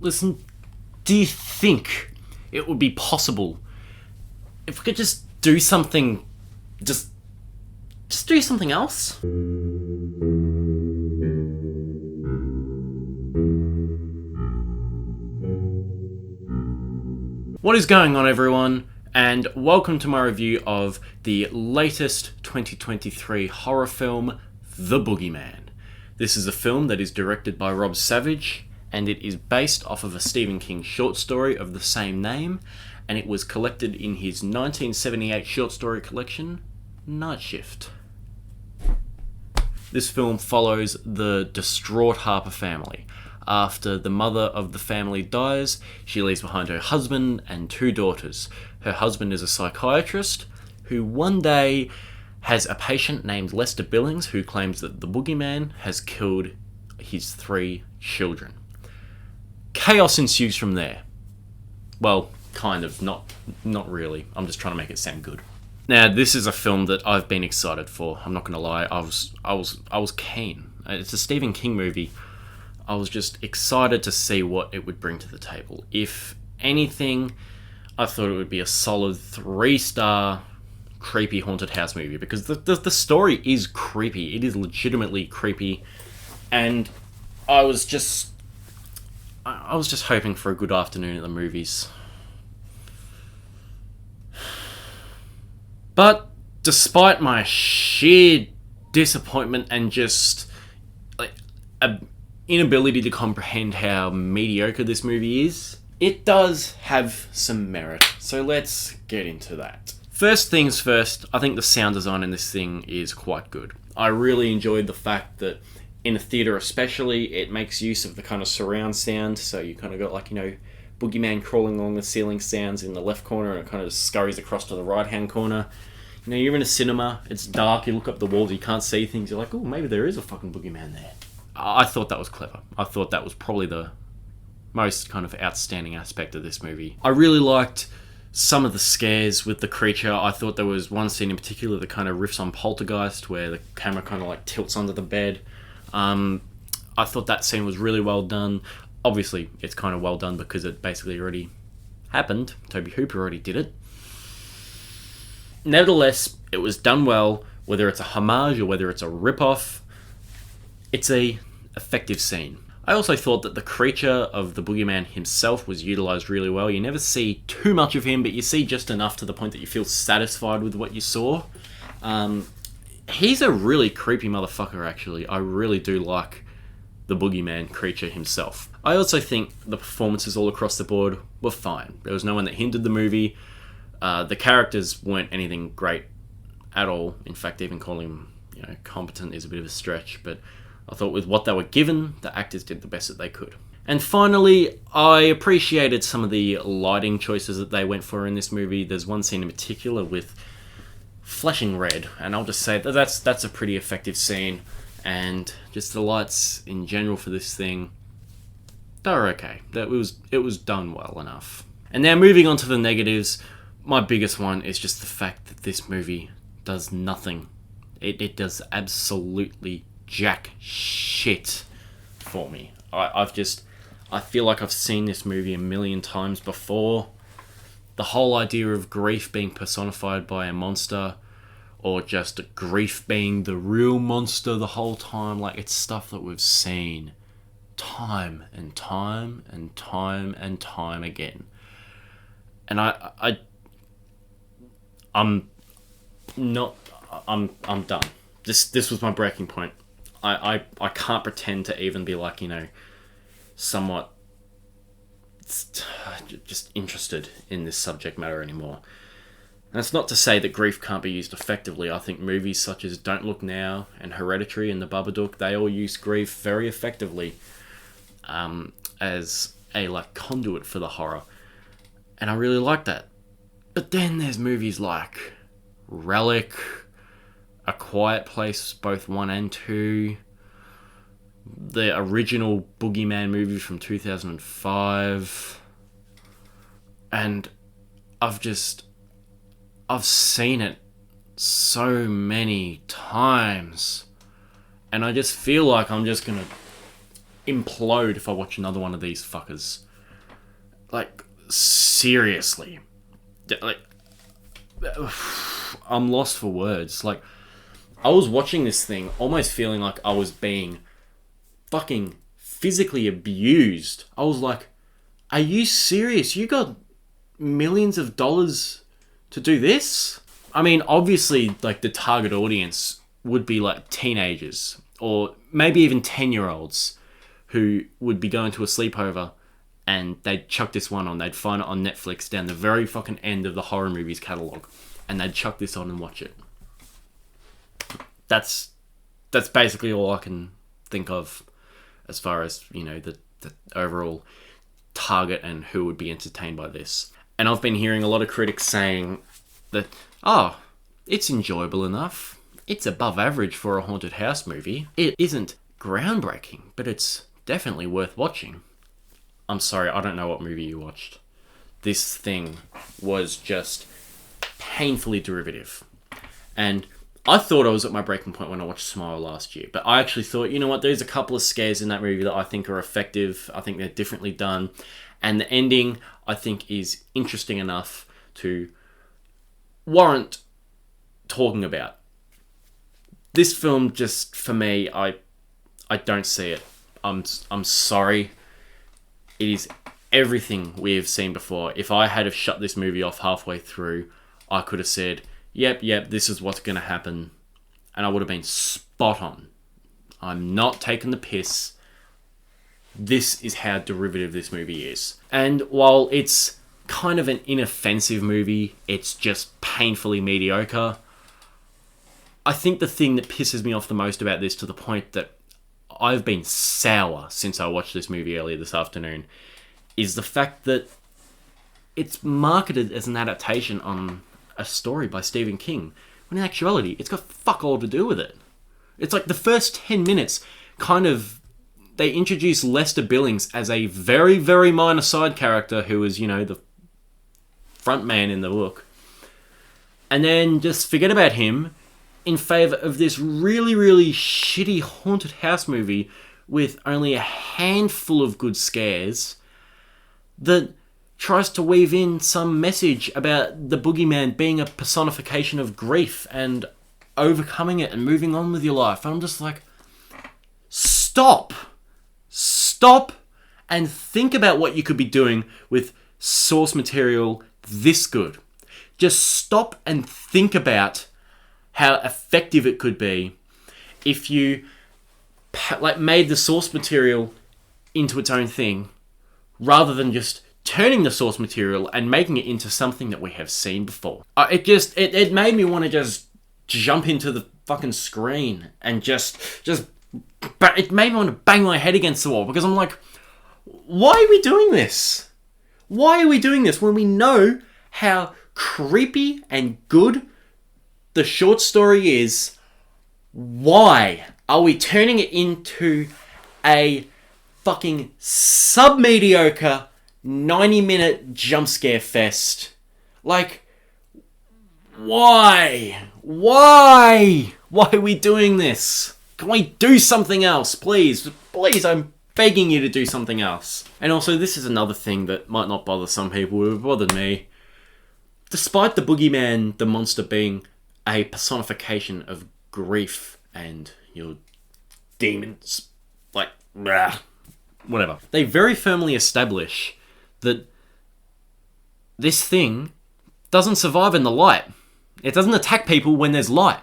Listen, do you think it would be possible if we could just do something, just do something else? What is going on, everyone? And welcome to my review of the latest 2023 horror film, The Boogeyman. This is a film that is directed by Rob Savage, and it is based off of a Stephen King short story of the same name, and it was collected in his 1978 short story collection, Night Shift. This film follows the distraught Harper family. After the mother of the family dies, she leaves behind her husband and two daughters. Her husband is a psychiatrist who one day has a patient named Lester Billings who claims that the Boogeyman has killed his three children. Chaos ensues from there. Well, kind of, not really. I'm just trying to make it sound good. Now, this is a film that I've been excited for. I'm not going to lie. I was keen. It's a Stephen King movie. I was just excited to see what it would bring to the table. If anything, I thought it would be a solid 3-star creepy haunted house movie, because the story is creepy. It is legitimately creepy, and I was just hoping for a good afternoon at the movies. But despite my sheer disappointment and just like a inability to comprehend how mediocre this movie is, it does have some merit. So let's get into that. First things first, I think the sound design in this thing is quite good. I really enjoyed the fact that in a theatre especially, it makes use of the kind of surround sound. So you kind of got like, Boogeyman crawling along the ceiling sounds in the left corner, and it kind of just scurries across to the right hand corner. You're in a cinema, it's dark, you look up the walls, you can't see things, you're like, oh, maybe there is a fucking Boogeyman there. I thought that was clever. I thought that was probably the most kind of outstanding aspect of this movie. I really liked some of the scares with the creature. I thought there was one scene in particular that kind of riffs on Poltergeist, where the camera kind of like tilts under the bed. I thought that scene was really well done. Obviously, it's kind of well done because it basically already happened. Toby Hooper already did it. Nevertheless, it was done well, whether it's a homage or whether it's a rip-off. It's a effective scene. I also thought that the creature of the Boogeyman himself was utilised really well. You never see too much of him, but you see just enough to the point that you feel satisfied with what you saw. He's a really creepy motherfucker, actually. I really do like the Boogeyman creature himself. I also think the performances all across the board were fine. There was no one that hindered the movie. The characters weren't anything great at all. In fact, even calling them, competent is a bit of a stretch, but I thought with what they were given, the actors did the best that they could. And finally, I appreciated some of the lighting choices that they went for in this movie. There's one scene in particular with flashing red, and I'll just say that that's a pretty effective scene, and just the lights in general for this thing, they were okay. It was done well enough. And now moving on to the negatives, my biggest one is just the fact that this movie does nothing. It does absolutely jack shit for me. I feel like I've seen this movie a million times before. The whole idea of grief being personified by a monster, or just grief being the real monster the whole time, like, it's stuff that we've seen time and time and time and time again. And I'm done. This was my breaking point. I can't pretend to even be like, somewhat just interested in this subject matter anymore. And that's not to say that grief can't be used effectively. I think movies such as Don't Look Now and Hereditary and The Babadook, they all use grief very effectively as a conduit for the horror. And I really like that. But then there's movies like Relic, A Quiet Place, both 1 and 2, the original Boogeyman movie from 2005, and I've seen it so many times, and I just feel like I'm just gonna implode if I watch another one of these fuckers. Like, seriously. Like, I'm lost for words. Like, I was watching this thing almost feeling like I was being fucking physically abused. I was like, are you serious? You got millions of dollars to do this? I mean, obviously, like, the target audience would be like teenagers or maybe even 10-year-olds who would be going to a sleepover and they'd chuck this one on. They'd find it on Netflix down the very fucking end of the horror movies catalogue, and they'd chuck this on and watch it. That's basically all I can think of as far as, you know, the overall target and who would be entertained by this. And I've been hearing a lot of critics saying that, oh, it's enjoyable enough. It's above average for a haunted house movie. It isn't groundbreaking, but it's definitely worth watching. I'm sorry, I don't know what movie you watched. This thing was just painfully derivative. And I thought I was at my breaking point when I watched Smile last year, but I actually thought, you know what, there's a couple of scares in that movie that I think are effective. I think they're differently done. And the ending, I think, is interesting enough to warrant talking about. This film just, for me, I don't see it. I'm sorry. It is everything we have seen before. If I had have shut this movie off halfway through, I could have said, yep, this is what's going to happen. And I would have been spot on. I'm not taking the piss. This is how derivative this movie is. And while it's kind of an inoffensive movie, it's just painfully mediocre. I think the thing that pisses me off the most about this, to the point that I've been sour since I watched this movie earlier this afternoon, is the fact that it's marketed as an adaptation on a story by Stephen King, when in actuality, it's got fuck all to do with it. It's like the first 10 minutes, kind of, they introduce Lester Billings as a very, very minor side character who is, you know, the front man in the book. And then just forget about him in favour of this really, really shitty haunted house movie with only a handful of good scares that tries to weave in some message about the Boogeyman being a personification of grief and overcoming it and moving on with your life. And I'm just like, stop and think about what you could be doing with source material this good. Just stop and think about how effective it could be if you made the source material into its own thing, rather than just turning the source material and making it into something that we have seen before. It made me want to just jump into the fucking screen and but it made me want to bang my head against the wall, because I'm like, why are we doing this? Why are we doing this when we know how creepy and good the short story is? Why are we turning it into a fucking sub-mediocre 90-minute jump scare fest? Like, why? Why are we doing this? Can we do something else, please? Please, I'm begging you to do something else. And also, this is another thing that might not bother some people, it bothered me. Despite the Boogeyman, the monster, being a personification of grief and your demons, like, whatever, they very firmly establish that this thing doesn't survive in the light. It doesn't attack people when there's light.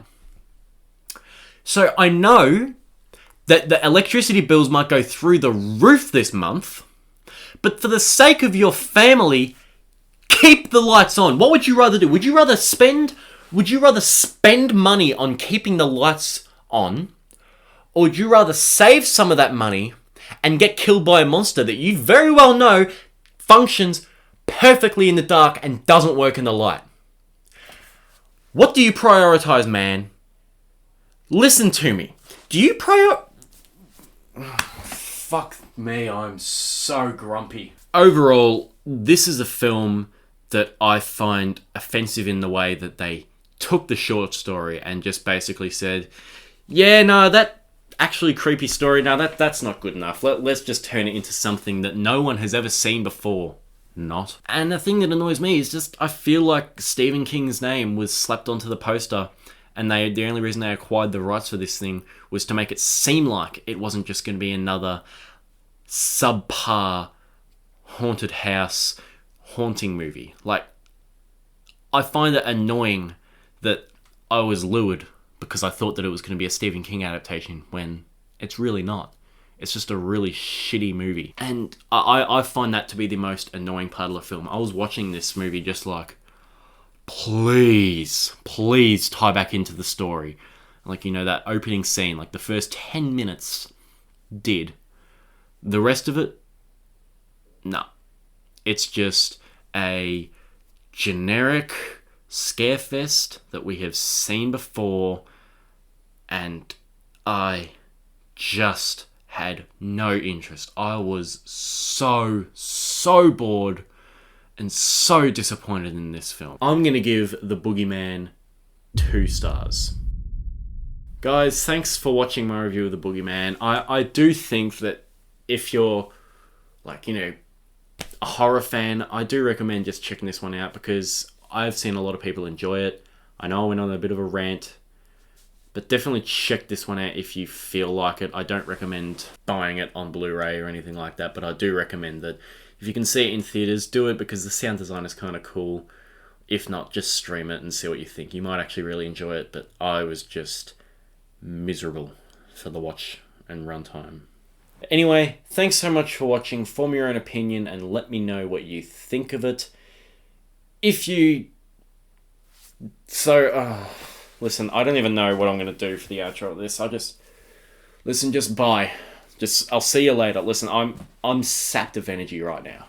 So I know that the electricity bills might go through the roof this month, but for the sake of your family, keep the lights on. What would you rather do? Would you rather spend money on keeping the lights on, or would you rather save some of that money and get killed by a monster that you very well know functions perfectly in the dark and doesn't work in the light? What do you prioritize, man? Listen to me. Do you Fuck me, I'm so grumpy. Overall, this is a film that I find offensive in the way that they took the short story and just basically said, yeah, no, that actually creepy story, no, that's not good enough. Let's just turn it into something that no one has ever seen before. not. And the thing that annoys me is just, I feel like Stephen King's name was slapped onto the poster, and the only reason they acquired the rights for this thing was to make it seem like it wasn't just going to be another subpar haunted house haunting movie. Like, I find it annoying that I was lured because I thought that it was going to be a Stephen King adaptation when it's really not. It's just a really shitty movie. And I find that to be the most annoying part of the film. I was watching this movie just like, please tie back into the story. Like, you know, that opening scene, like the first 10 minutes did. The rest of it, no. It's just a generic scarefest that we have seen before, and I just had no interest. I was so bored and so disappointed in this film. I'm going to give The Boogeyman 2 stars. Guys, thanks for watching my review of The Boogeyman. I do think that if you're, like, you know, a horror fan, I do recommend just checking this one out because I've seen a lot of people enjoy it. I know I went on a bit of a rant, but definitely check this one out if you feel like it. I don't recommend buying it on Blu-ray or anything like that, but I do recommend that if you can see it in theaters, do it because the sound design is kind of cool. If not, just stream it and see what you think. You might actually really enjoy it, but I was just miserable for the watch and runtime. Anyway, thanks so much for watching. Form your own opinion and let me know what you think of it. If you... listen, I don't even know what I'm going to do for the outro of this. Bye. I'll see you later. Listen, I'm sapped of energy right now.